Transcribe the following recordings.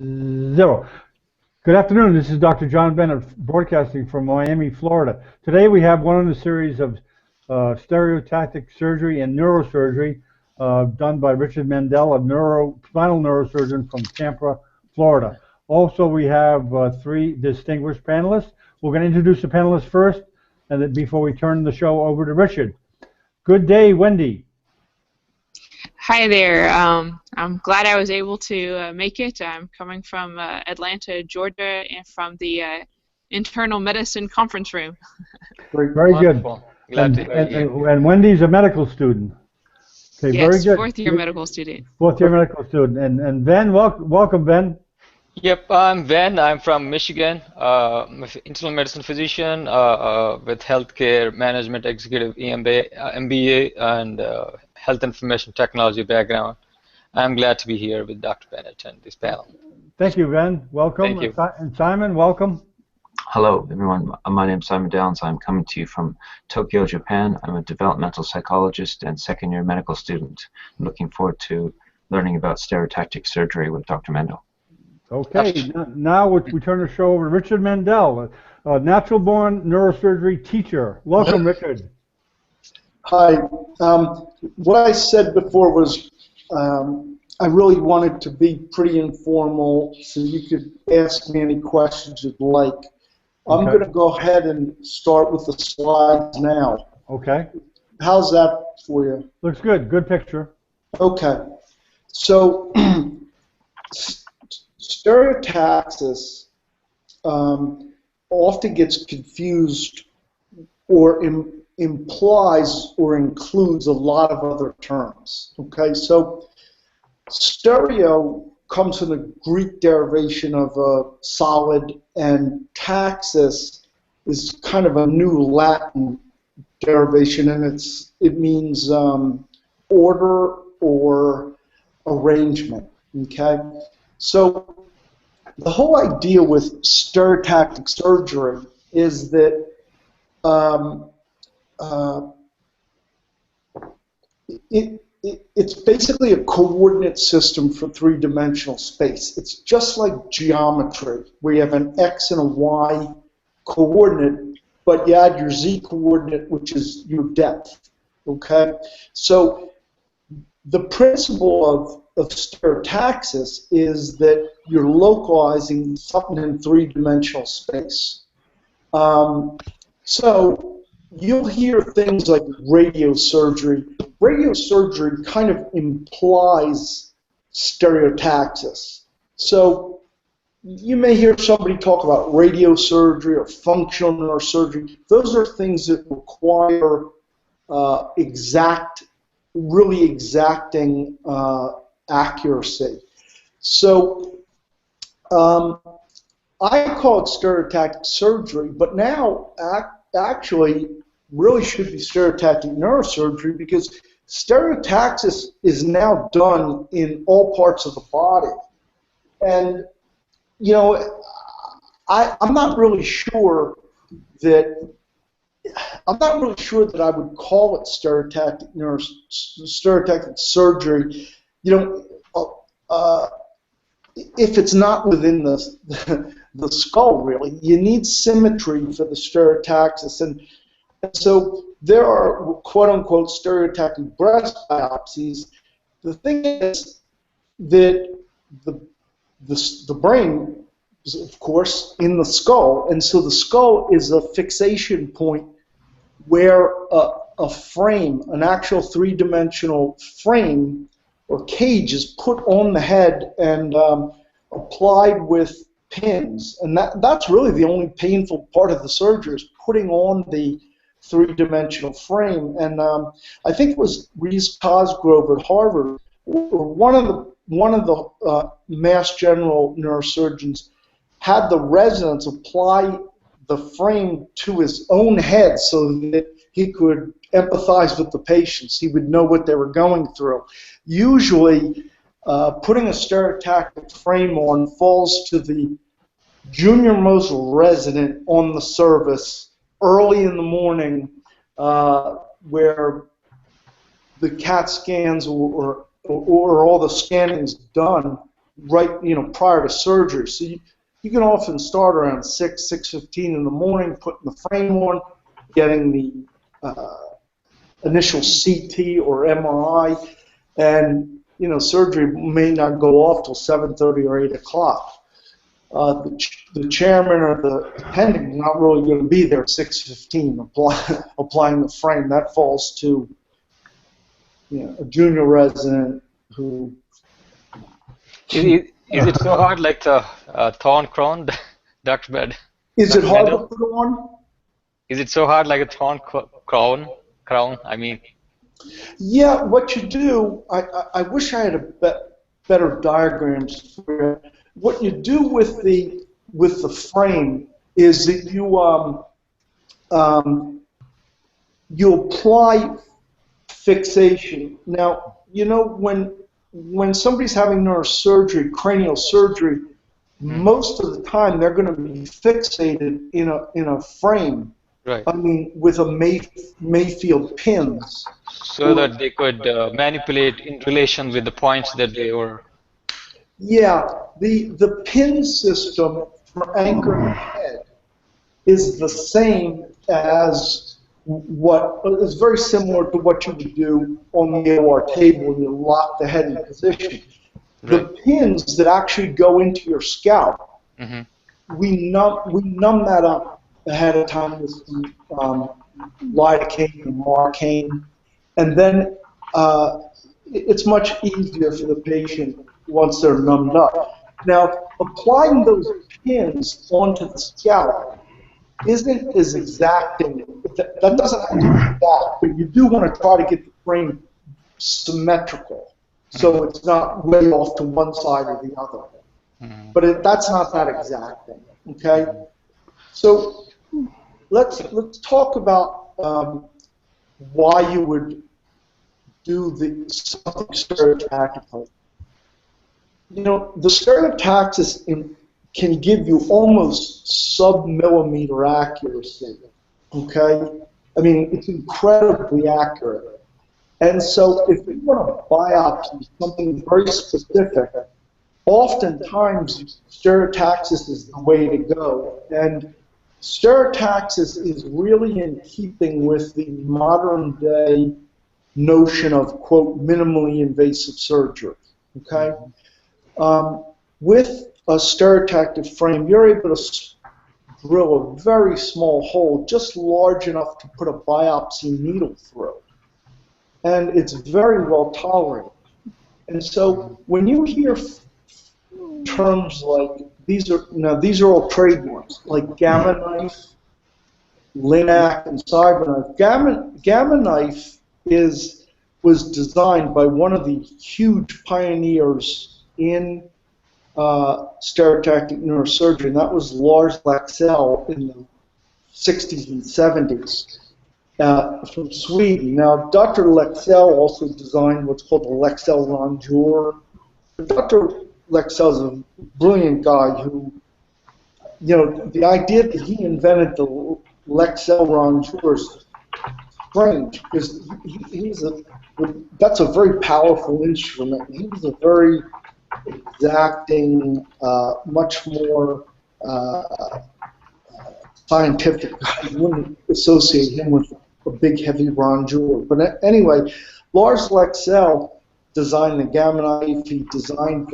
Zero. Good afternoon. This is Dr. John Bennett broadcasting from Miami, Florida. Today we have one in the series of stereotactic surgery and neurosurgery done by Richard Mendel, a spinal neurosurgeon from Tampa, Florida. Also, we have three distinguished panelists. We're going to introduce the panelists first, and then before we turn the show over to Richard. Good day, Wendy. Hi there. I'm glad I was able to make it. I'm coming from Atlanta, Georgia, and from the internal medicine conference room. Very good. And Wendy's a medical student. Okay, yes, very good. Fourth-year medical student. Fourth-year medical student. And Ben, welcome, Ben. Yep, I'm Ben. I'm from Michigan. I'm an internal medicine physician with healthcare management executive MBA and health information technology background. I'm glad to be here with Dr. Bennett and this panel. Thank you, Ben. Welcome. Thank you. And Simon, welcome. Hello, everyone. My name is Simon Downs. I'm coming to you from Tokyo, Japan. I'm a developmental psychologist and second-year medical student. I'm looking forward to learning about stereotactic surgery with Dr. Mendel. Okay, now we turn the show over to Richard Mendel, a natural-born neurosurgery teacher. Welcome, Richard. Hi. What I said before was I really wanted to be pretty informal, so you could ask me any questions you'd like. I'm going to go ahead and start with the slides now. Okay. How's that for you? Looks good. Good picture. Okay. So stereotaxis often gets confused or implies or includes a lot of other terms. Okay, so stereo comes from the Greek derivation of solid, and taxis is kind of a new Latin derivation, and it means order or arrangement. Okay, so the whole idea with stereotactic surgery is that it's basically a coordinate system for three-dimensional space. It's just like geometry, where you have an X and a Y coordinate, but you add your Z coordinate, which is your depth. Okay? So the principle of stereotaxis is that you're localizing something in three-dimensional space. So you'll hear things like radiosurgery. Radiosurgery kind of implies stereotaxis. So you may hear somebody talk about radiosurgery or functional neurosurgery. Those are things that require really exacting accuracy. So I call it stereotactic surgery, but now actually really should be stereotactic neurosurgery, because stereotaxis is now done in all parts of the body. And, you know, I'm not really sure that I would call it stereotactic surgery. You know, if it's not within the skull, really, you need symmetry for the stereotaxis, and so there are quote-unquote stereotactic breast biopsies. The thing is that the brain is, of course, in the skull, and so the skull is a fixation point where a frame, an actual three-dimensional frame or cage, is put on the head and applied with pins, and that's really the only painful part of the surgery, is putting on the three-dimensional frame. And I think it was Reese Cosgrove at Harvard, or one of the Mass General neurosurgeons, had the residents apply the frame to his own head so that he could empathize with the patients. He would know what they were going through. Usually, putting a stereotactic frame on falls to the junior-most resident on the service early in the morning, where the CAT scans or all the scanning is done, prior to surgery. So you can often start around 6:15 in the morning, putting the frame on, getting the initial CT or MRI, and surgery may not go off till 7:30 or 8 o'clock. The chairman or the attending is not really going to be there at 6:15 applying the frame. That falls to a junior resident who. Is it so hard like the thorn crown, Dr. Bed? Is it hard to put on? Is it so hard like a thorn crown? I mean. Yeah, what you do, I wish I had better diagrams for you. What you do with the frame is that you apply fixation. Now, when somebody's having neurosurgery, cranial surgery, most of the time they're going to be fixated in a frame. Right. I mean, with a Mayfield pins. So that they could manipulate in relation with the points that they were. Yeah, the pin system for anchoring the head is the same as is very similar to what you would do on the OR table when you lock the head in position. The pins that actually go into your scalp, we numb that up ahead of time with some lidocaine and marcaine, and then it's much easier for the patient once they're numbed up. Now, applying those pins onto the scalp isn't as exacting. That doesn't have to be exact, but you do want to try to get the frame symmetrical, so it's not way off to one side or the other. But that's not that exacting. Okay, so let's talk about why you would do something stereotactically. The stereotaxis can give you almost sub-millimeter accuracy. Okay, I mean it's incredibly accurate. And so if you want to biopsy something very specific, oftentimes stereotaxis is the way to go. And stereotaxis is really in keeping with the modern day notion of, quote, minimally invasive surgery. Okay? With a stereotactic frame, you're able to drill a very small hole, just large enough to put a biopsy needle through. And it's very well tolerated. And so when you hear terms like these are all trademarks, like Gamma Knife, Linac, and CyberKnife. Gamma Knife was designed by one of the huge pioneers in stereotactic neurosurgery, and that was Lars Leksell in the 60s and 70s from Sweden. Now, Dr. Leksell also designed what's called the Leksell rongeur. Dr. Leksell is a brilliant guy who, the idea that he invented the Leksell rongeur is strange, because that's a very powerful instrument. He was a very exacting, much more scientific guy. You wouldn't associate him with a big, heavy rongeur. But anyway, Lars Leksell designed the Gamma Knife. He designed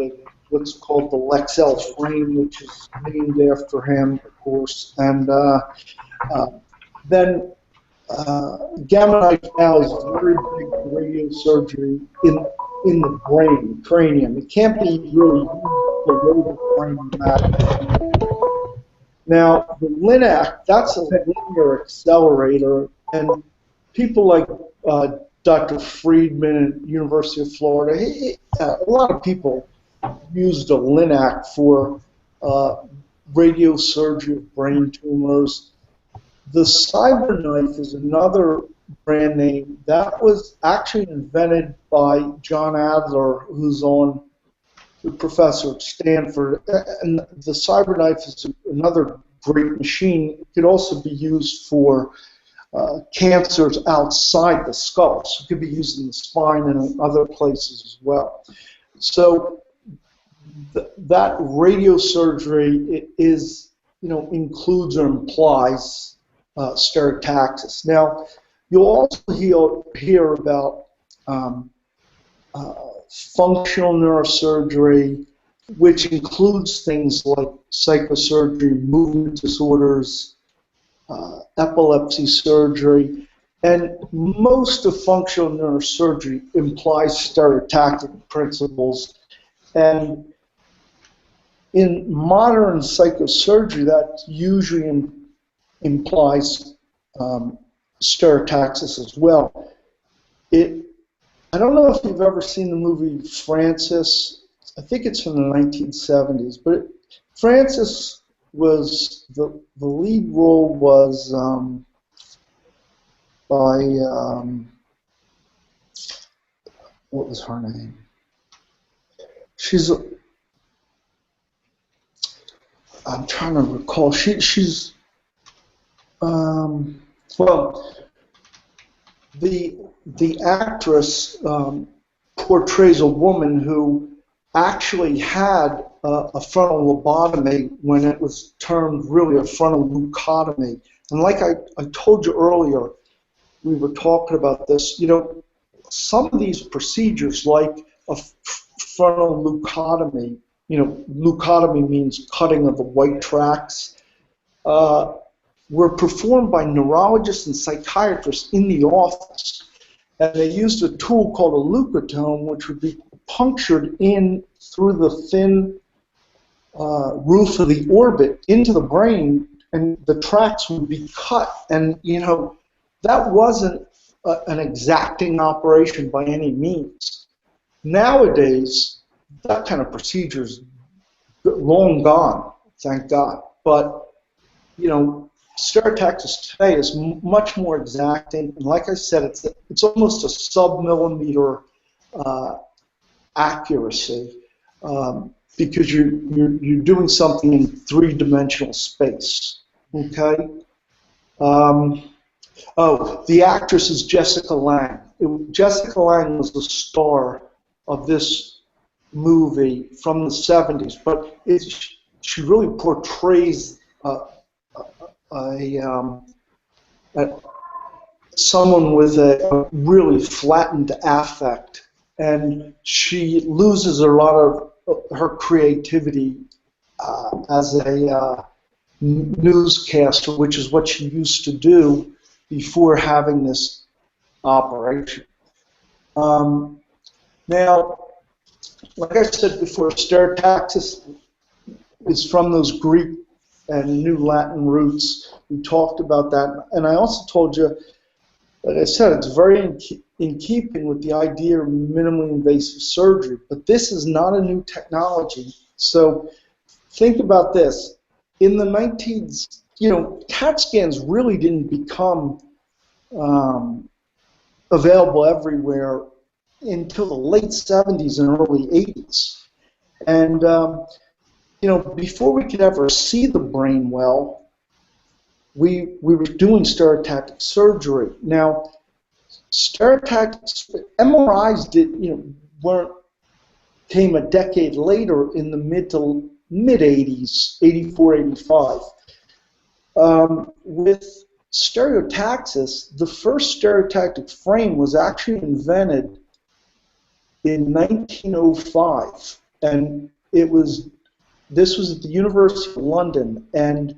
what's called the Leksell frame, which is named after him, of course. And then Gamma Knife now is very big radiosurgery in the brain, cranium. It can't be really used for brain matter. Now, the Linac, that's a linear accelerator, and people like Dr. Friedman at University of Florida, a lot of people used a Linac for radiosurgery of brain tumors. The CyberKnife is another brand name that was actually invented by John Adler, who's the professor at Stanford. And the CyberKnife is another great machine. It could also be used for cancers outside the skull. So it could be used in the spine and in other places as well. So that radiosurgery is, includes or implies stereotaxis. Now, you'll also hear about functional neurosurgery, which includes things like psychosurgery, movement disorders, epilepsy surgery, and most of functional neurosurgery implies stereotactic principles. And in modern psychosurgery, that usually implies stereotaxis as well. I don't know if you've ever seen the movie Francis. I think it's from the 1970s, but Francis was the lead role was by what was her name? I'm trying to recall. She's well, the actress portrays a woman who actually had a frontal lobotomy when it was termed really a frontal leucotomy. And like I told you earlier, we were talking about this, some of these procedures like a frontal leucotomy, leucotomy means cutting of the white tracts, were performed by neurologists and psychiatrists in the office. And they used a tool called a leucotome, which would be punctured in through the thin roof of the orbit into the brain, and the tracts would be cut. And, that wasn't an exacting operation by any means. Nowadays, that kind of procedure is long gone, thank God. But, stereotaxis today is much more exacting, and like I said, it's almost a sub-millimeter accuracy because you're doing something in three-dimensional space. Okay. The actress is Jessica Lange. Jessica Lange was the star of this movie from the 70s, but she really portrays someone with a really flattened affect, and she loses a lot of her creativity as a newscaster, which is what she used to do before having this operation. Now, like I said before, stereotaxis is from those Greek and New Latin roots. We talked about that, and I also told you, like I said, it's very in keeping with the idea of minimally invasive surgery, but this is not a new technology. So think about this. In the 19s, CAT scans really didn't become available everywhere until the late 70s and early 80s. And before we could ever see the brain well, we were doing stereotactic surgery. Now, MRIs came a decade later in the mid 80s, 84, 85. With stereotaxis, the first stereotactic frame was actually invented in 1905, and this was at the University of London, and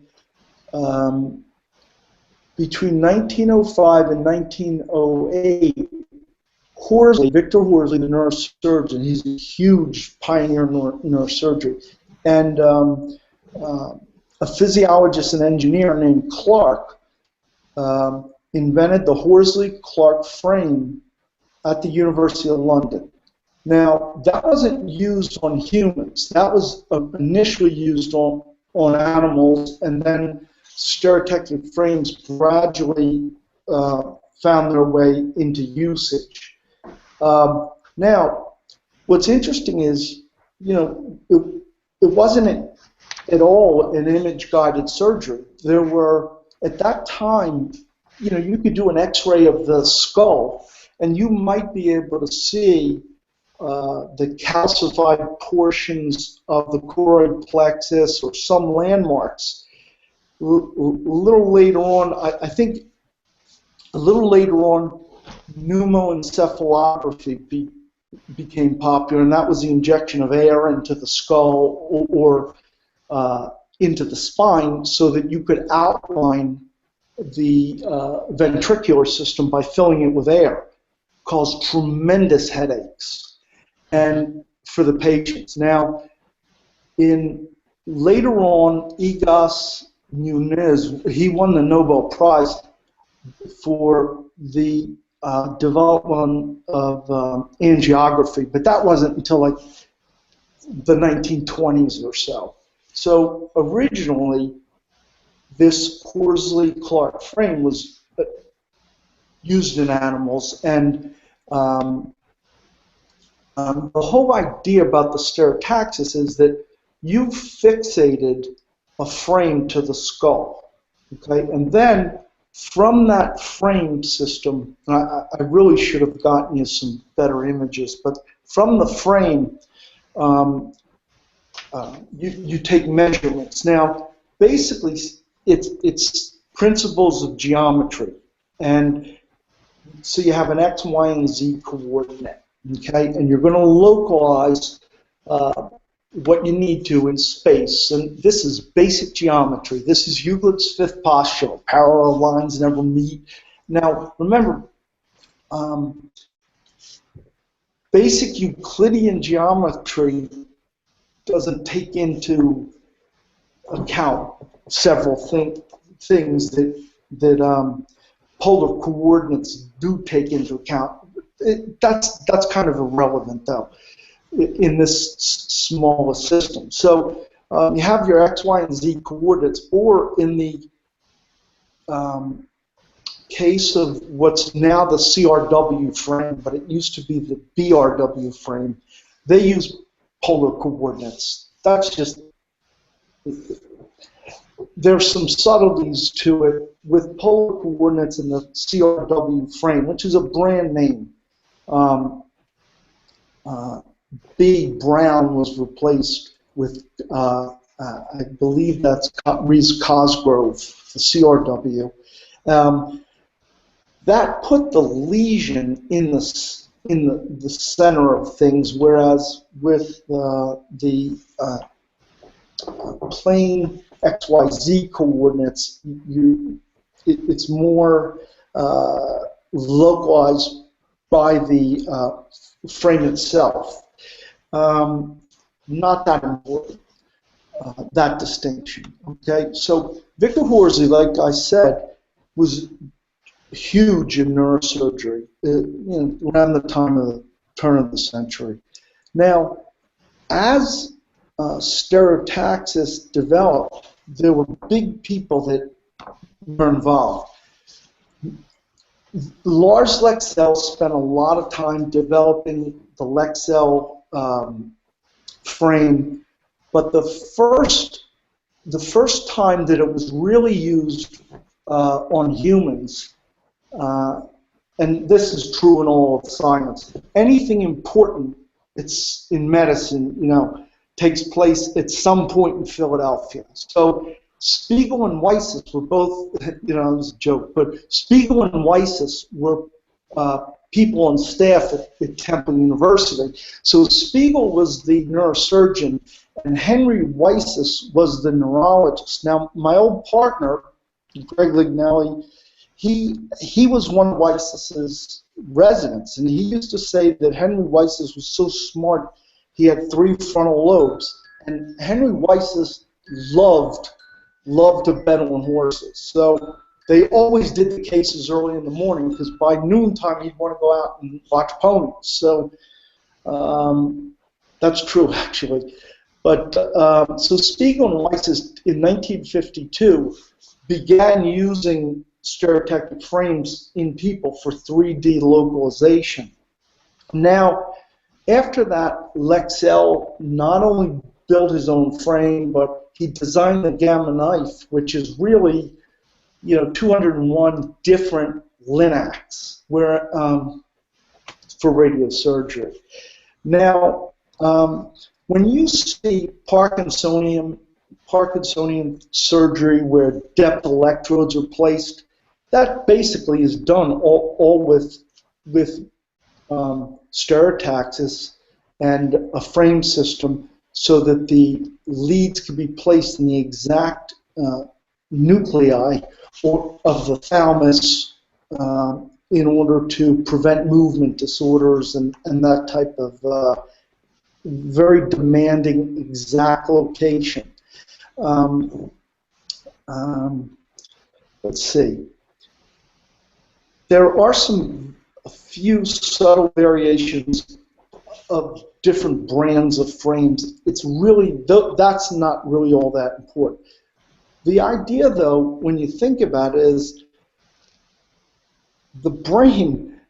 between 1905 and 1908, Victor Horsley, the neurosurgeon, he's a huge pioneer in neurosurgery, and a physiologist and engineer named Clark invented the Horsley-Clark frame at the University of London. Now, that wasn't used on humans. That was initially used on animals, and then stereotactic frames gradually found their way into usage. Now, what's interesting is, it wasn't at all an image-guided surgery. There were, at that time, you could do an X-ray of the skull, and you might be able to see the calcified portions of the choroid plexus or some landmarks. A little later on, I think a little later on, pneumoencephalography became popular, and that was the injection of air into the skull or into the spine so that you could outline the ventricular system by filling it with air. Caused tremendous headaches and for the patients. Now, later on, Egas Muniz, he won the Nobel Prize for the development of angiography, but that wasn't until like the 1920s or so. So originally, this Horsley-Clark frame was used in animals, and the whole idea about the stereotaxis is that you fixated a frame to the skull, okay, and then from that frame system, I really should have gotten you some better images, but from the frame, you take measurements. Now, basically, it's principles of geometry, and so you have an X, Y, and Z coordinate, okay, and you're going to localize what you need to in space, and this is basic geometry. This is Euclid's fifth postulate: parallel lines never meet. Now, remember, basic Euclidean geometry doesn't take into account several things that polar coordinates do take into account. That's kind of irrelevant, though, in this smaller system. So you have your X, Y, and Z coordinates, or in the case of what's now the CRW frame, but it used to be the BRW frame, they use polar coordinates. That's just, there's some subtleties to it with polar coordinates in the CRW frame, which is a brand name. B. Brown was replaced with, I believe that's Reese Cosgrove, the CRW. That put the lesion in the center of things, whereas with the plane XYZ coordinates, it's more localized by the frame itself. Not that important, that distinction. Okay, so Victor Horsley, like I said, was huge in neurosurgery around the time of the turn of the century. Now, as stereotaxis developed, there were big people that were involved. Lars Lexell spent a lot of time developing the Lexell frame, but the first time that it was really used on humans, and this is true in all of science, anything important, it's in medicine, takes place at some point in Philadelphia. So Spiegel and Weisses were both, it was a joke, but Spiegel and Weisses were people on staff at Temple University. So Spiegel was the neurosurgeon, and Henry Weisses was the neurologist. Now, my old partner, Greg Lignelli, he was one of Weiss's residents, and he used to say that Henry Weisses was so smart, he had 3 frontal lobes, and Henry Weisses loved to bet on horses. So they always did the cases early in the morning, because by noontime he'd want to go out and watch ponies. So that's true, actually. But so Spiegel and Weisses in 1952 began using stereotactic frames in people for 3D localization. Now, after that, Lexell not only built his own frame, but he designed the Gamma Knife, which is really, 201 different linacs for radiosurgery. Now, when you see Parkinsonian surgery where depth electrodes are placed, that basically is done all with stereotaxis and a frame system so that the leads can be placed in the exact nuclei of the thalamus in order to prevent movement disorders and that type of very demanding exact location. Let's see. There are a few subtle variations of different brands of frames. It's really, that's not really all that important. The idea, though, when you think about it, is the brain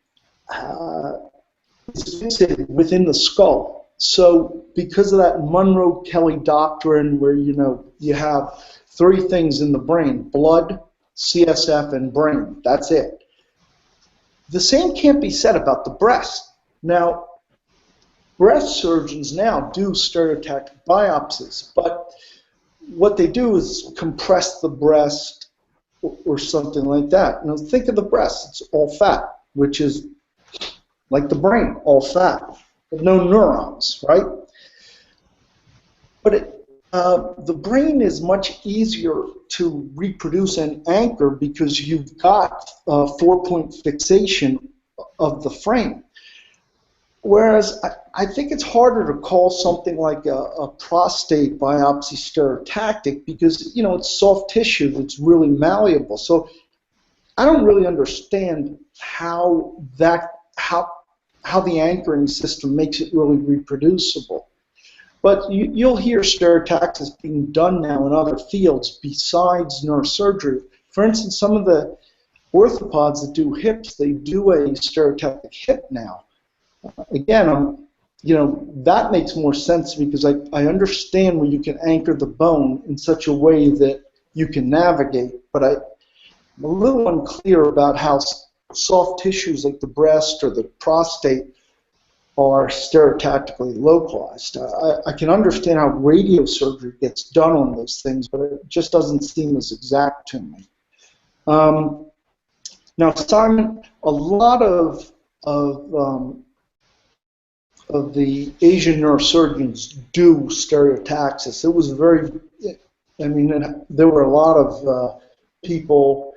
is fixated within the skull. So because of that Monroe-Kelly doctrine where, you have three things in the brain: blood, CSF, and brain. That's it. The same can't be said about the breast. Now, breast surgeons now do stereotactic biopsies, but what they do is compress the breast or something like that. Now, think of the breast. It's all fat, which is like the brain, all fat, but no neurons, right? But the brain is much easier to reproduce and anchor because you've got four-point fixation of the frame. Whereas I think it's harder to call something like a prostate biopsy stereotactic because, it's soft tissue that's really malleable. So I don't really understand how the anchoring system makes it really reproducible. But you'll hear stereotaxis being done now in other fields besides neurosurgery. For instance, some of the orthopods that do hips, they do a stereotactic hip now. Again, that makes more sense because I understand where you can anchor the bone in such a way that you can navigate, but I'm a little unclear about how soft tissues like the breast or the prostate are stereotactically localized. I can understand how radiosurgery gets done on those things, but it just doesn't seem as exact to me. Now, Simon, a lot of the Asian neurosurgeons do stereotaxis. It was very, there were a lot of people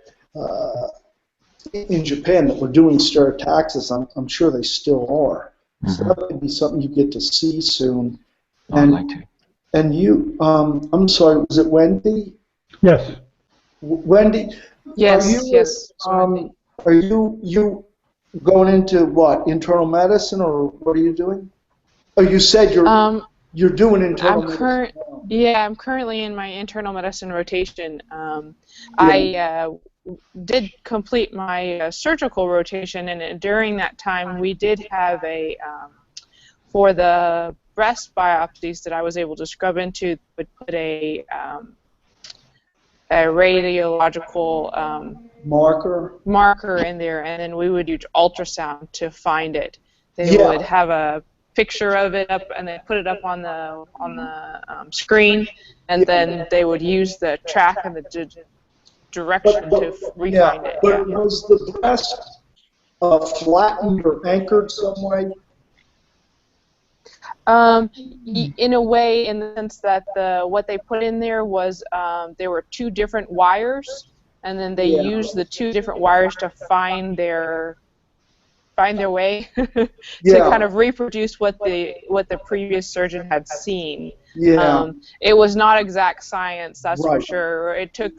in Japan that were doing stereotaxis. I'm sure they still are. So that could be something you get to see soon. I'd like to. And you, I'm sorry, was it Wendy? Yes. Wendy? Yes. Are you going into what, internal medicine, or what are you doing? Oh, you said you're doing internal medicine. Yeah, I'm currently in my internal medicine rotation. I did complete my surgical rotation, and during that time we did have for the breast biopsies that I was able to scrub into, would put a radiological marker in there, and then we would use ultrasound to find it. They would have a picture of it up, and they put it up on the screen, and then they would use the track and the direction to refine it. But was the breast flattened or anchored some way? In a way, in the sense that what they put in there was there were two different wires, and then they used the two different wires to find their way to kind of reproduce what the previous surgeon had seen. It was not exact science, that's for sure. It took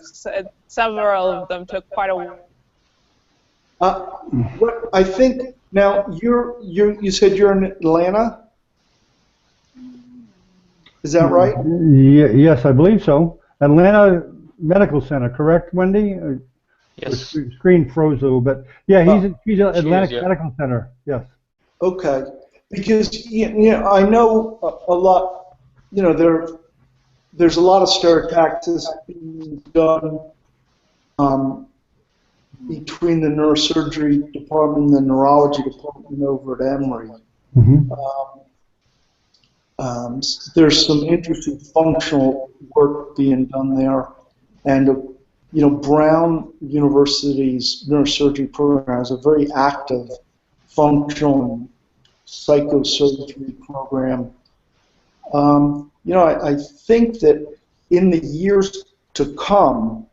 several of them took quite a while. What I think now you said you're in Atlanta. Is that right? Yes, I believe so. Atlanta Medical Center, correct, Wendy? Yes. The screen froze a little bit. Yeah, he's at Atlantic Medical Center. Yes. Okay, because I know a lot. There's a lot of stereotaxis being done between the neurosurgery department and the neurology department over at Emory. there's some interesting functional work being done there, and Brown University's neurosurgery program has a very active functional psychosurgery program. I think that in the years to come,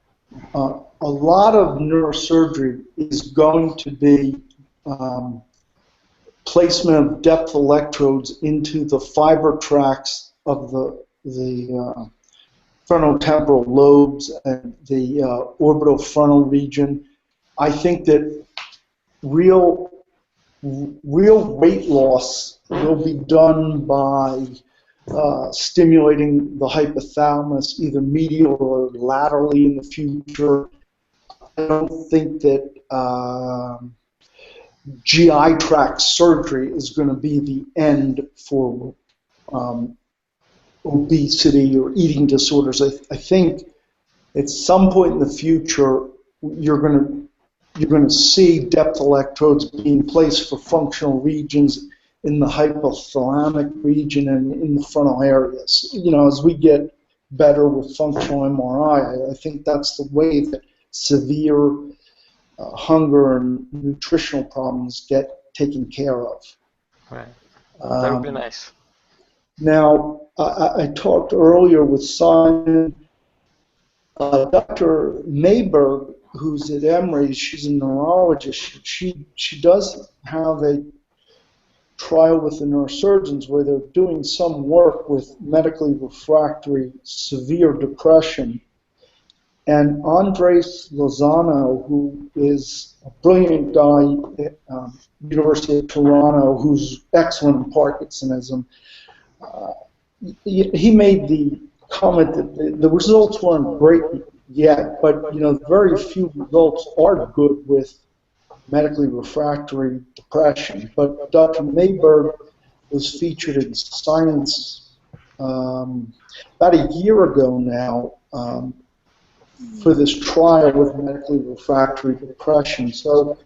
a lot of neurosurgery is going to be placement of depth electrodes into the fiber tracts of the frontotemporal lobes and the orbitofrontal region. I think that real weight loss will be done by stimulating the hypothalamus either medial or laterally in the future. I don't think that GI tract surgery is going to be the end for obesity or eating disorders. I think at some point in the future you're going to see depth electrodes being placed for functional regions in the hypothalamic region and in the frontal areas. As we get better with functional MRI, I think that's the way that severe hunger and nutritional problems get taken care of. Right. That would be nice. Now, I talked earlier with Simon. Dr. Mayberg, who's at Emory, she's a neurologist. She does have a trial with the neurosurgeons where they're doing some work with medically refractory severe depression. And Andres Lozano, who is a brilliant guy at University of Toronto, who's excellent in Parkinsonism, he made the comment that the results weren't great yet, but very few results are good with medically refractory depression. But Dr. Mayberg was featured in Science about a year ago now for this trial with medically refractory depression. So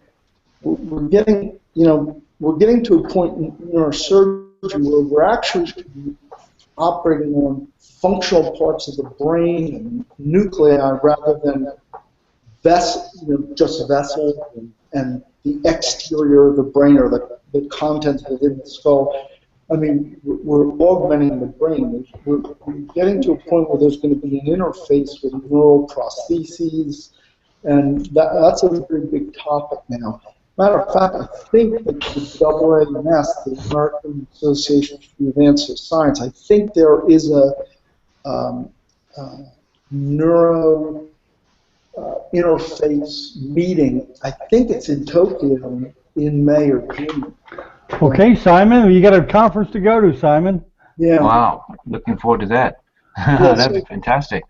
we're getting to a point in neurosurgery where we're actually operating on functional parts of the brain and nuclei rather than just vessels and the exterior of the brain or the contents within the skull. I mean, we're augmenting the brain. We're getting to a point where there's going to be an interface with neural prostheses, and that's a very big topic now. Matter of fact, I think that the AAMS, the American Association for the Advancement of Science, I think there is a neuro interface meeting. I think it's in Tokyo in May or June. Okay, Simon, you got a conference to go to, Simon. Yeah. Wow, looking forward to that. Yeah, That's fantastic.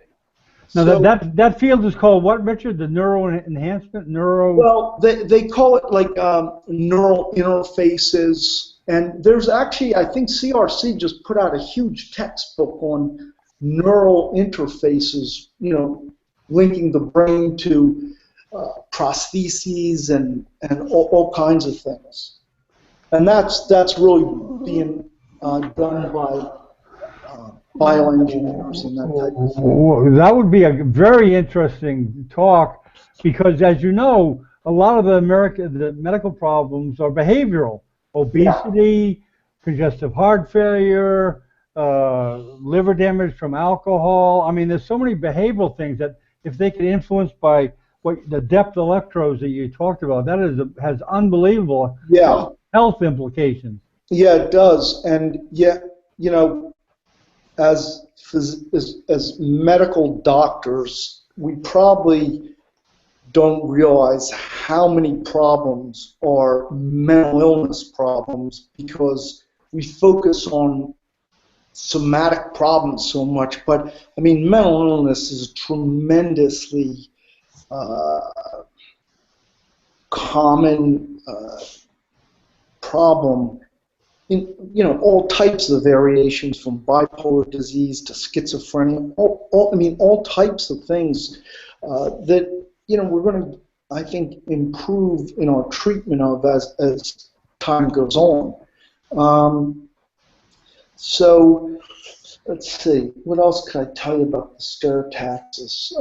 Now So- that field is called what, Richard? The Neuro Enhancement? Well, they call it like neural interfaces, and there's actually, I think CRC just put out a huge textbook on neural interfaces, linking the brain to prostheses and all kinds of things. And that's really being done by bioengineers and that type of thing. That would be a very interesting talk, because as you know, a lot of the medical problems are behavioral. Obesity, congestive heart failure, liver damage from alcohol. I mean, there's so many behavioral things that if they could influence by the depth electrodes that you talked about, that has unbelievable health implications. Yeah, it does. And yet, as medical doctors, we probably don't realize how many problems are mental illness problems because we focus on somatic problems so much. But, I mean, mental illness is a tremendously common problem in all types of variations, from bipolar disease to schizophrenia, all types of things that we're going to, I think, improve in our treatment of as time goes on. So let's see, what else can I tell you about the stereotaxis?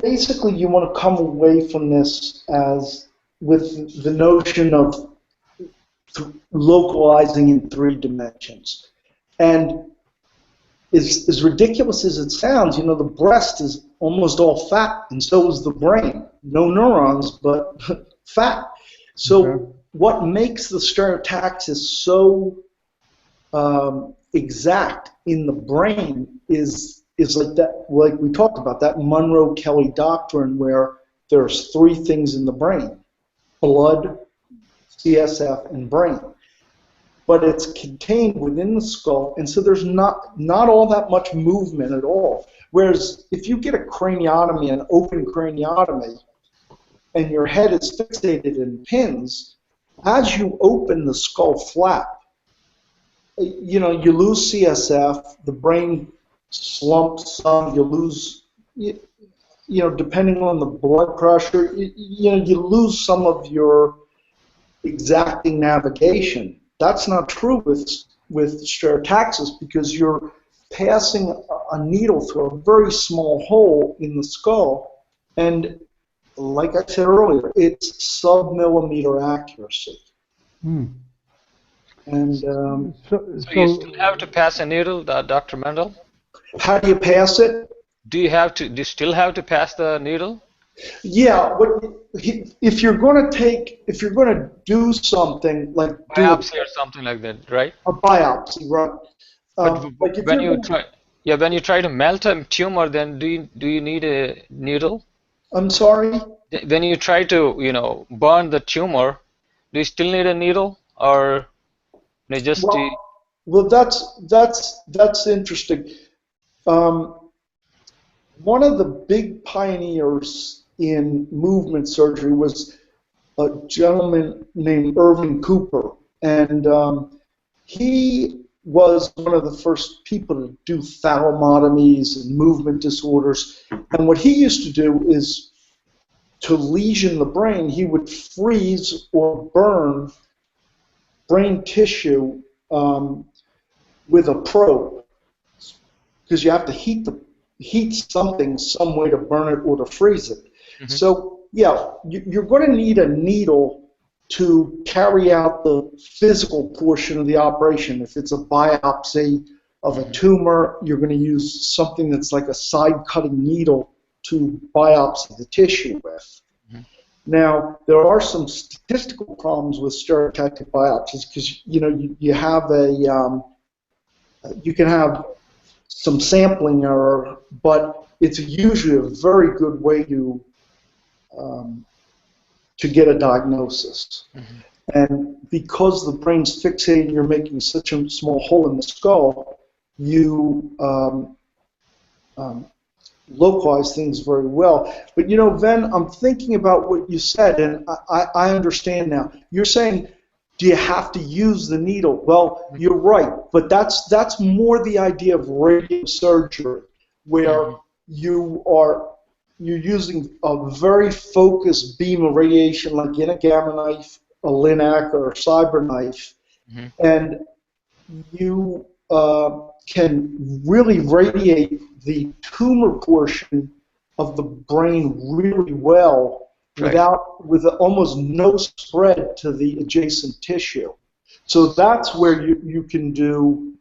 Basically, you want to come away from this as with the notion of localizing in 3 dimensions. And as ridiculous as it sounds, you know, the breast is almost all fat, and so is the brain. No neurons, but fat. So what makes the stereotaxis so exact in the brain is like that, like we talked about, that Monroe-Kelly doctrine where there's 3 things in the brain: blood, CSF, and brain. But it's contained within the skull, and so there's not all that much movement at all. Whereas if you get a craniotomy, an open craniotomy, and your head is fixated in pins, as you open the skull flap, you know, you lose CSF, the brain slumps some, you lose, you know, depending on the blood pressure, you know, you lose some of your exacting navigation. That's not true with stereotaxis because you're passing a needle through a very small hole in the skull, and like I said earlier, it's sub-millimeter accuracy. And so you still have to pass a needle, Dr. Mendel? How do you pass it? Do you still have to pass the needle? Yeah, if you're going to do something like biopsy or something like that, right? A biopsy, right? But like when you try to melt a tumor, then do you need a needle? I'm sorry? When you try to, you know, burn the tumor, do you still need a needle, or they just? Well, that's interesting. One of the big pioneers in movement surgery was a gentleman named Irving Cooper, and he was one of the first people to do thalamotomies and movement disorders. And what he used to do is, to lesion the brain, he would freeze or burn brain tissue with a probe, because you have to heat something some way to burn it or to freeze it. So yeah, you're going to need a needle to carry out the physical portion of the operation. If it's a biopsy of a tumor, you're going to use something that's like a side-cutting needle to biopsy the tissue with. Now, there are some statistical problems with stereotactic biopsies because, you know, you have you can have some sampling error, but it's usually a very good way to get a diagnosis. And because the brain's fixated and you're making such a small hole in the skull, you localize things very well. But you know, Ven, I'm thinking about what you said, and I understand now. You're saying, do you have to use the needle? Well, you're right, but that's more the idea of radiosurgery, where you're using a very focused beam of radiation, like in a gamma knife, a Linac, or a CyberKnife, and you can really radiate the tumor portion of the brain really well, with almost no spread to the adjacent tissue. So that's where you can do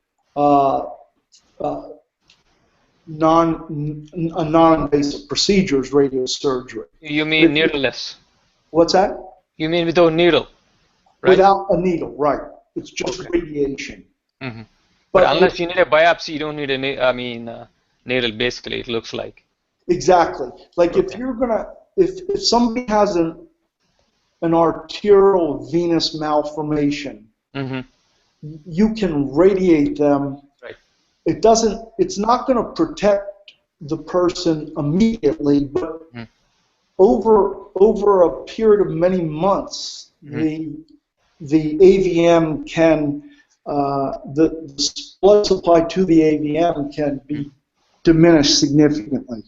non-invasive procedures, radiosurgery. You mean needleless? What's that? You mean without needle? Right? Without a needle, right? It's just radiation. But unless you need a biopsy, you don't need a needle. Basically, it looks like. Exactly. Like if you're gonna, if somebody has an arterial venous malformation, you can radiate them. Right. It's not going to protect the person immediately, but over a period of many months, the AVM can, the blood supply to the AVM can be diminished significantly.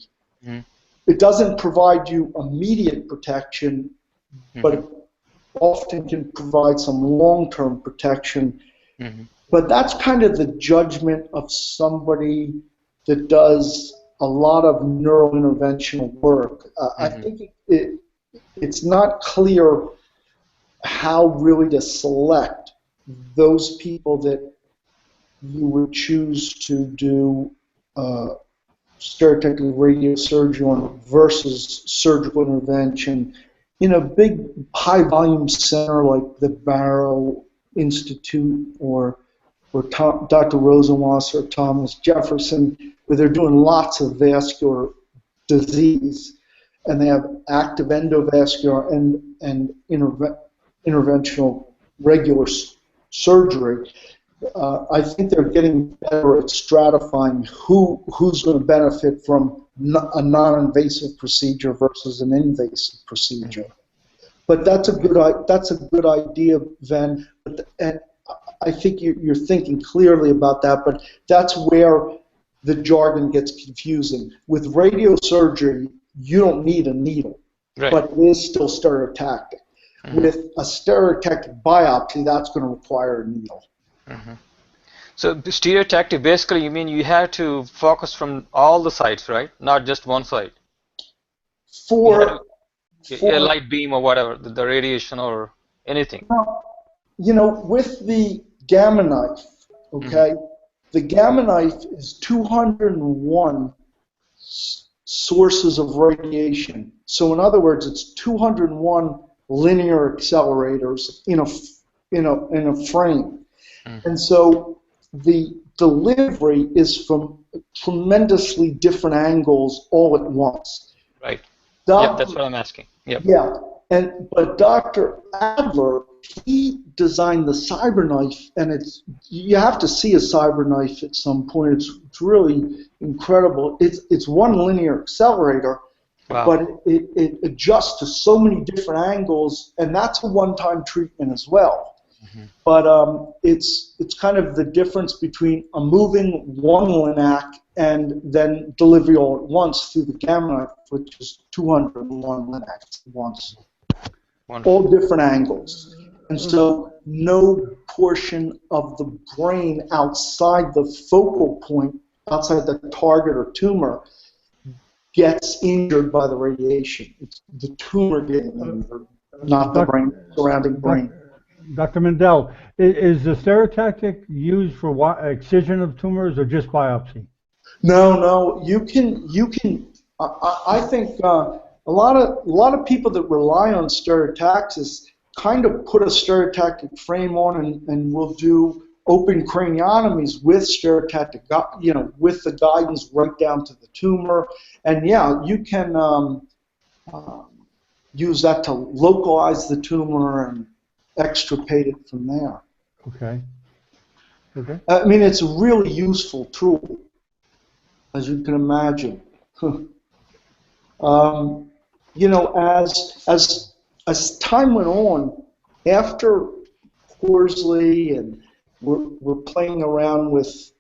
It doesn't provide you immediate protection, but often can provide some long-term protection. Mm-hmm. But that's kind of the judgment of somebody that does a lot of neurointerventional work. I think it's not clear how really to select those people that you would choose to do stereotactic radiosurgery on versus surgical intervention in a big high-volume center like the Barrow Institute or Dr. Rosenwasser or Thomas Jefferson, where they're doing lots of vascular disease, and they have active endovascular and interventional regular surgery. I think they're getting better at stratifying who's going to benefit from a non-invasive procedure versus an invasive procedure. But that's a good idea, Ven. And I think you're thinking clearly about that. But that's where the jargon gets confusing. With radiosurgery, you don't need a needle, Right. but it is still stereotactic. With a stereotactic biopsy, that's going to require a needle. So stereotactic, basically, you mean you have to focus from all the sides, right? Not just one side. For A light beam or whatever, the radiation or anything. you know, with the Gamma Knife, okay, the Gamma Knife is 201 sources of radiation. So in other words, it's 201 linear accelerators in a frame. And so the delivery is from tremendously different angles all at once. Right. Yep, that's what I'm asking. Yep. Yeah, but Dr. Adler, he designed the CyberKnife, and you have to see a CyberKnife at some point. It's really incredible. It's one linear accelerator, Wow. but it adjusts to so many different angles, and that's a one-time treatment as well. But it's kind of the difference between a moving one linac and then delivery all at once through the Gamma Knife, which is 201 linacs at once. Wonderful. All different angles. And so no portion of the brain outside the focal point, outside the target or tumor, gets injured by the radiation. It's the tumor getting injured, not the brain, surrounding brain. Dr. Mendel, is the stereotactic used for excision of tumors or just biopsy? No, you can. I think a lot of people that rely on stereotaxis kind of put a stereotactic frame on and will do open craniotomies with stereotactic, with the guidance right down to the tumor. And yeah, you can use that to localize the tumor and extirpate it from there. Okay. I mean, it's a really useful tool, as you can imagine. As time went on, after Horsley and we're playing around with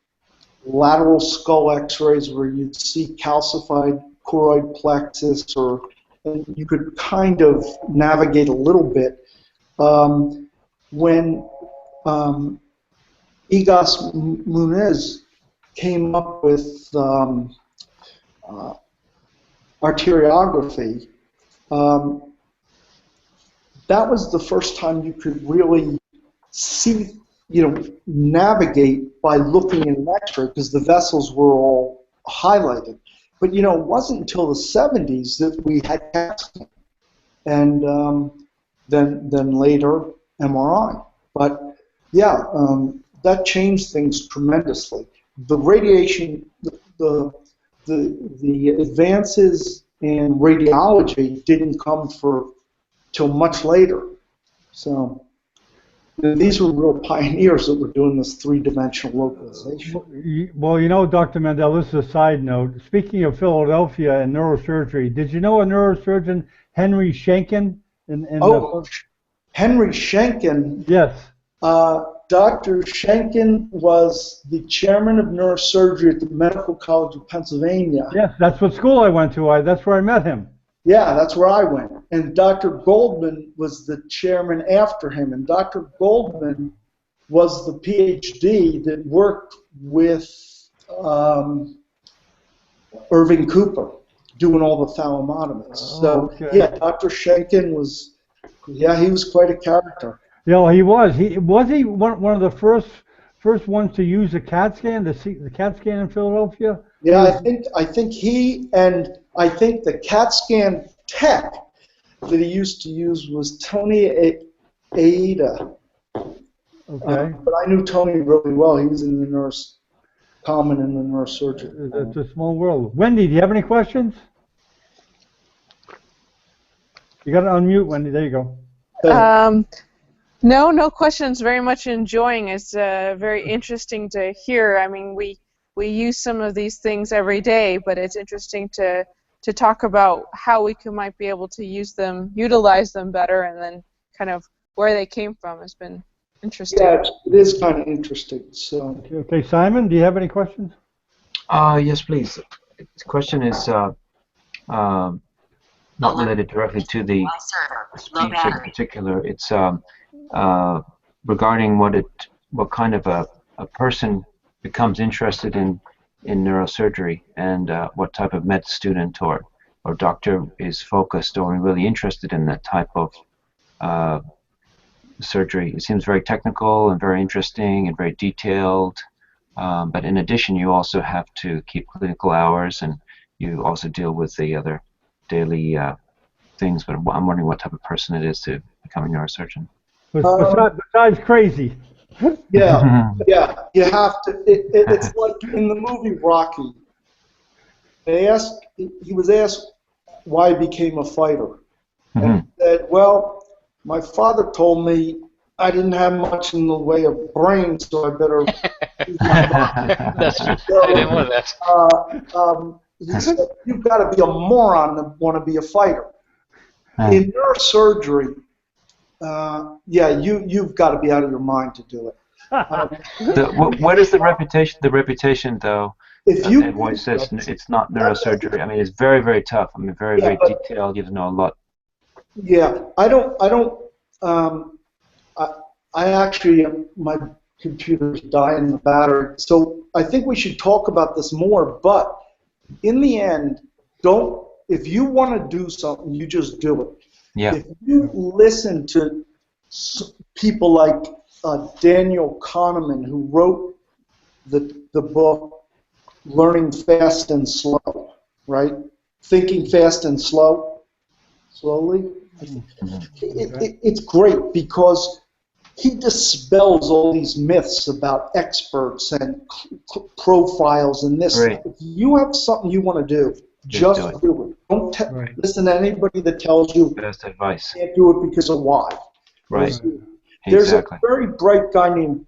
lateral skull X-rays where you'd see calcified choroid plexus, and you could kind of navigate a little bit. When Egas Muniz came up with arteriography, that was the first time you could really see, navigate by looking in an X-ray because the vessels were all highlighted. But it wasn't until the 70s that we had CAT scan, and then later MRI. But yeah, that changed things tremendously. The radiation, the advances in radiology didn't come till much later. So these were real pioneers that were doing this three-dimensional localization. Well, Dr. Mendel, this is a side note. Speaking of Philadelphia and neurosurgery, did you know a neurosurgeon, Henry Schenken? Henry Schenken. Yes. Dr. Schenken was the chairman of neurosurgery at the Medical College of Pennsylvania. Yes, that's what school I went to. That's where I met him. Yeah, that's where I went. And Dr. Goldman was the chairman after him. And Dr. Goldman was the PhD that worked with Irving Cooper doing all the thalamotomies. So, yeah, Dr. Schenken was, yeah, he was quite a character. You know, he was. Was he one of the first ones to use the CAT scan, the CAT scan in Philadelphia? Yeah, I think he, and I think the CAT scan tech that he used to use was Tony Aida. Okay. But I knew Tony really well. He was in the common in the neurosurgery. It's a small world. Wendy, do you have any questions? You got to unmute, Wendy. There you go. No questions. Very much enjoying. It's very interesting to hear. I mean, we use some of these things every day, but it's interesting to talk about how we might be able to utilize them better, and then kind of where they came from has been interesting. Yeah, it is kind of interesting. So. Okay, Simon, do you have any questions? Yes, please. The question is not related directly to the speech in particular. It's regarding what kind of a person becomes interested in neurosurgery, and what type of med student or doctor is focused or really interested in that type of surgery. It seems very technical and very interesting and very detailed, but in addition you also have to keep clinical hours, and you also deal with the other daily things, but I'm wondering what type of person it is to become a neurosurgeon. Besides crazy. Yeah, yeah, you have to. It's like in the movie Rocky. He was asked why he became a fighter, and he said, "Well, my father told me I didn't have much in the way of brain, so I better." Use my body." That's true. So, I didn't know that. he said, "You've got to be a moron to want to be a fighter." In neurosurgery, yeah, you've got to be out of your mind to do it. What is the reputation? The reputation, though. If you everyone says it's not neurosurgery. I mean, it's very, very tough. I mean, very, very detailed. You have to know a lot. Yeah, I actually, my computer's dying the battery. So I think we should talk about this more. But in the end, if you want to do something, you just do it. Yeah. If you listen to people like Daniel Kahneman, who wrote the book Learning Fast and Slow, right? Thinking Fast and Slowly. It's great because he dispels all these myths about experts and profiles and this. Right. If you have something you want to do, just do it. Don't listen to anybody that tells you best advice. You can't do it because of why. Right. There's a very bright guy named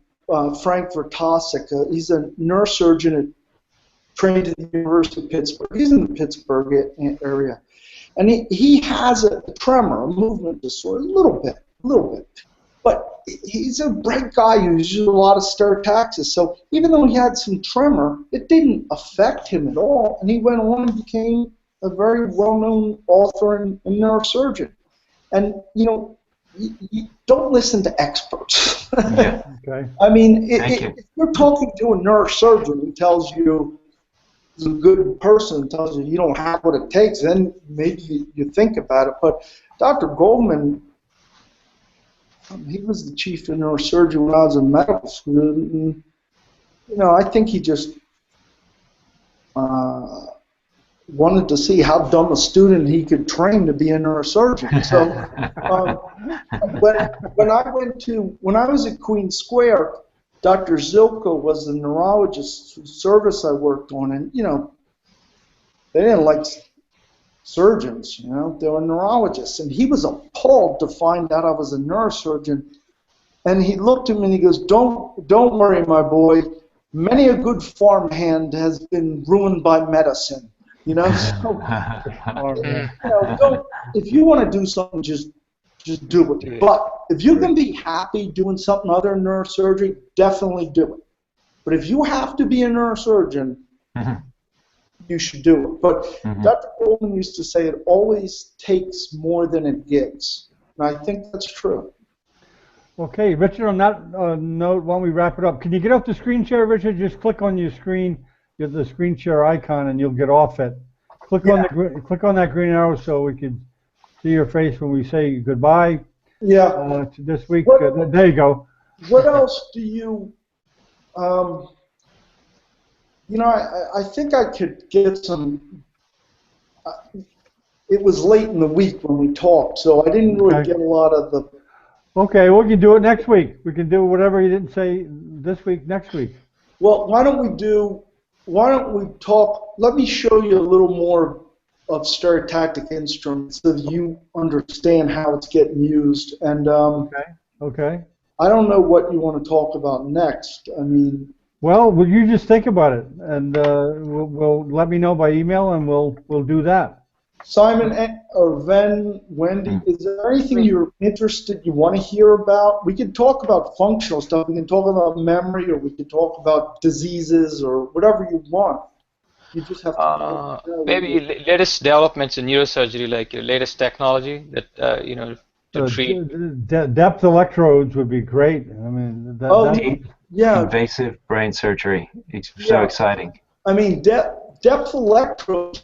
Frank Vertosik. He's a neurosurgeon trained at the University of Pittsburgh. He's in the Pittsburgh area. And he has a tremor, a movement disorder, a little bit. But he's a bright guy who uses a lot of stereotaxis. So even though he had some tremor, it didn't affect him at all. And he went on and became a very well-known author and neurosurgeon. And, you don't listen to experts. Yeah. Okay. I mean, if you're talking to a neurosurgeon who tells you he's a good person, tells you you don't have what it takes, then maybe you think about it. But Dr. Goldman, he was the chief of neurosurgery when I was in medical school. And, I think he just wanted to see how dumb a student he could train to be a neurosurgeon. So when I was at Queen Square, Dr. Zilka was the neurologist whose service I worked on, and they didn't like surgeons, they were neurologists, and he was appalled to find out I was a neurosurgeon. And he looked at me and he goes, "Don't worry, my boy. Many a good farmhand has been ruined by medicine." So, if you want to do something, just do it. But if you can be happy doing something other than neurosurgery, definitely do it. But if you have to be a neurosurgeon, you should do it. But Dr. Coleman used to say it always takes more than it gives. And I think that's true. Okay, Richard, on that note, why don't we wrap it up? Can you get off the screen share, Richard? Just click on your screen, the screen share icon, and you'll get off it. Click on that green arrow so we can see your face when we say goodbye. Yeah. This week. There you go. What else do you? You know, I think I could get some. It was late in the week when we talked, so I didn't really get a lot of the. Okay, we can do it next week. We can do whatever you didn't say this week, next week. Well, why don't we talk, let me show you a little more of stereotactic instruments so that you understand how it's getting used. And Okay. I don't know what you want to talk about next. I mean. Well, you just think about it, and we'll let me know by email, and we'll do that. Simon or Wendy, is there anything you're interested, you want to hear about? We can talk about functional stuff. We can talk about memory, or we can talk about diseases, or whatever you want. You just have to. Maybe latest developments in neurosurgery, like latest technology that to treat. Depth electrodes would be great. I mean, invasive brain surgery. It's so exciting. I mean, depth electrodes,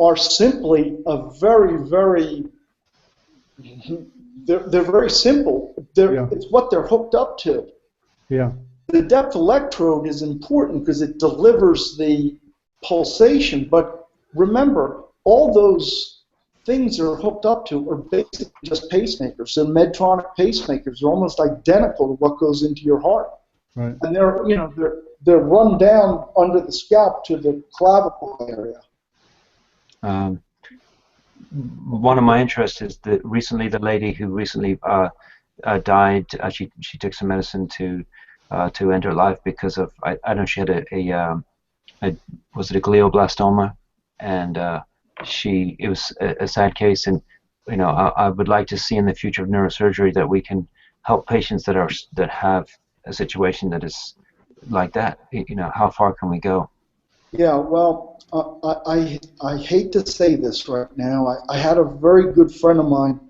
are simply a very, very, they're very simple. It's what they're hooked up to. Yeah. The depth electrode is important because it delivers the pulsation, but remember, all those things they're hooked up to are basically just pacemakers. So Medtronic pacemakers are almost identical to what goes into your heart. Right. And they're run down under the scalp to the clavicle area. One of my interests is that recently the lady who recently died, she took some medicine to end her life because of I know she had was it a glioblastoma, and it was a sad case, and I would like to see in the future of neurosurgery that we can help patients that have a situation that is like that. How far can we go? Yeah, well, I hate to say this right now. I had a very good friend of mine.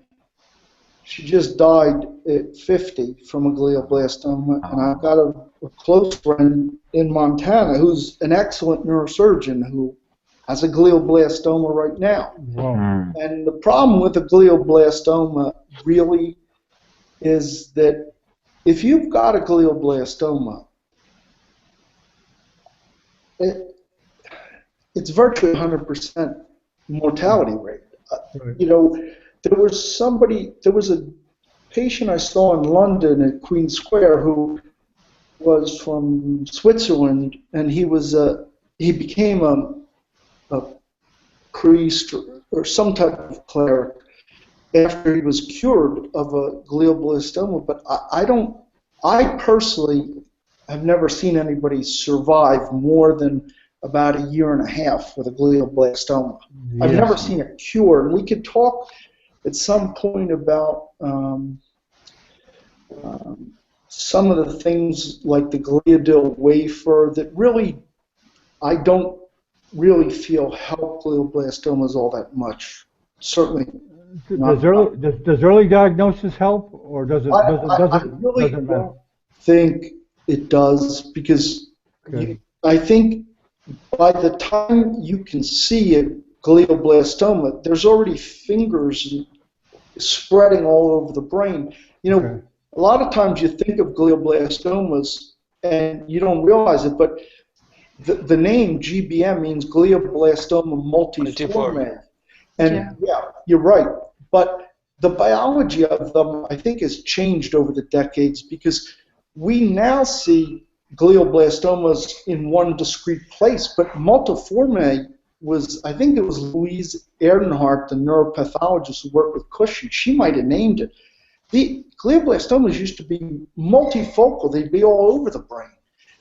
She just died at 50 from a glioblastoma, and I've got a close friend in Montana who's an excellent neurosurgeon who has a glioblastoma right now. Wow. And the problem with a glioblastoma really is that if you've got a glioblastoma, it's virtually 100% mortality rate. Right. There was a patient I saw in London at Queen Square who was from Switzerland, and he became a priest or some type of cleric after he was cured of a glioblastoma. But I personally have never seen anybody survive more than about a year and a half with a glioblastoma. Yes. I've never seen a cure. And we could talk at some point about some of the things like the gliadil wafer that really I don't really feel help glioblastomas all that much. Certainly. Does early diagnosis help, or does it? I really don't think it does, because I think by the time you can see a glioblastoma, there's already fingers spreading all over the brain. A lot of times you think of glioblastomas and you don't realize it, but the name GBM means glioblastoma multiforme. And yeah, you're right. But the biology of them, I think, has changed over the decades, because we now see glioblastomas in one discrete place, but multiforme I think it was Louise Erdenhart, the neuropathologist who worked with Cushing. She might have named it. The glioblastomas used to be multifocal. They'd be all over the brain.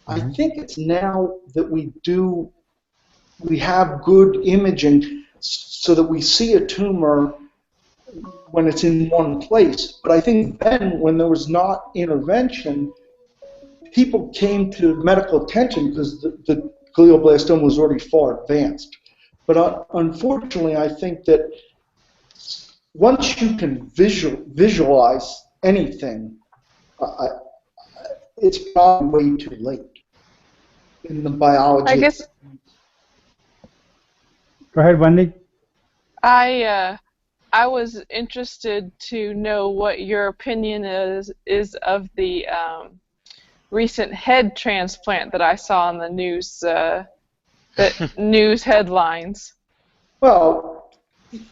I think it's now that we have good imaging so that we see a tumor when it's in one place. But I think then, when there was not intervention, people came to medical attention because the glioblastoma was already far advanced. But unfortunately, I think that once you can visualize anything, it's probably way too late in the biology. I guess Go ahead, Wendy. I was interested to know what your opinion is of the recent head transplant that I saw in the news, news headlines. Well,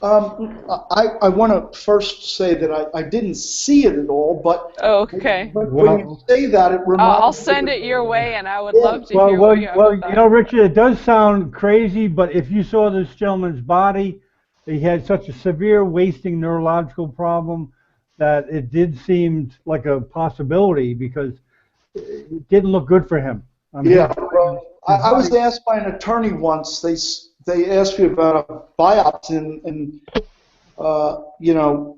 I want to first say that I didn't see it at all, but, Okay. but when you say that, it reminds I'll me send of- it your way, and I would Yeah. love to hear what you have Well, about you know, Richard, it does sound crazy, but if you saw this gentleman's body, he had such a severe wasting neurological problem that it did seem like a possibility because it didn't look good for him. I mean, Yeah, well, I was asked by an attorney once. They asked me about a biopsy, and you know,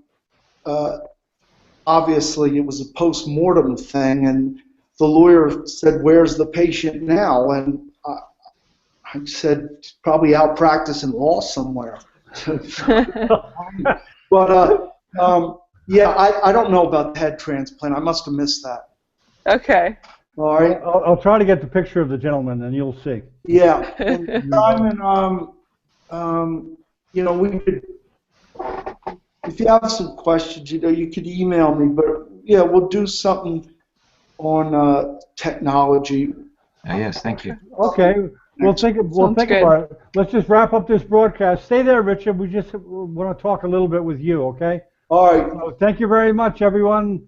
obviously it was a post-mortem thing, and the lawyer said, "Where's the patient now?" And I said, "Probably out practicing law somewhere." But yeah, I don't know about the head transplant. I must have missed that. Okay. All right. I'll try to get the picture of the gentleman, and you'll see. Yeah. And Simon, you know, we could, if you have some questions, you know, you could email me. But yeah, we'll do something on technology. Yes, thank you. Okay. We'll think Sounds good. about it. Let's just wrap up this broadcast. Stay there, Richard. We just want to talk a little bit with you, okay? All right. So thank you very much, everyone.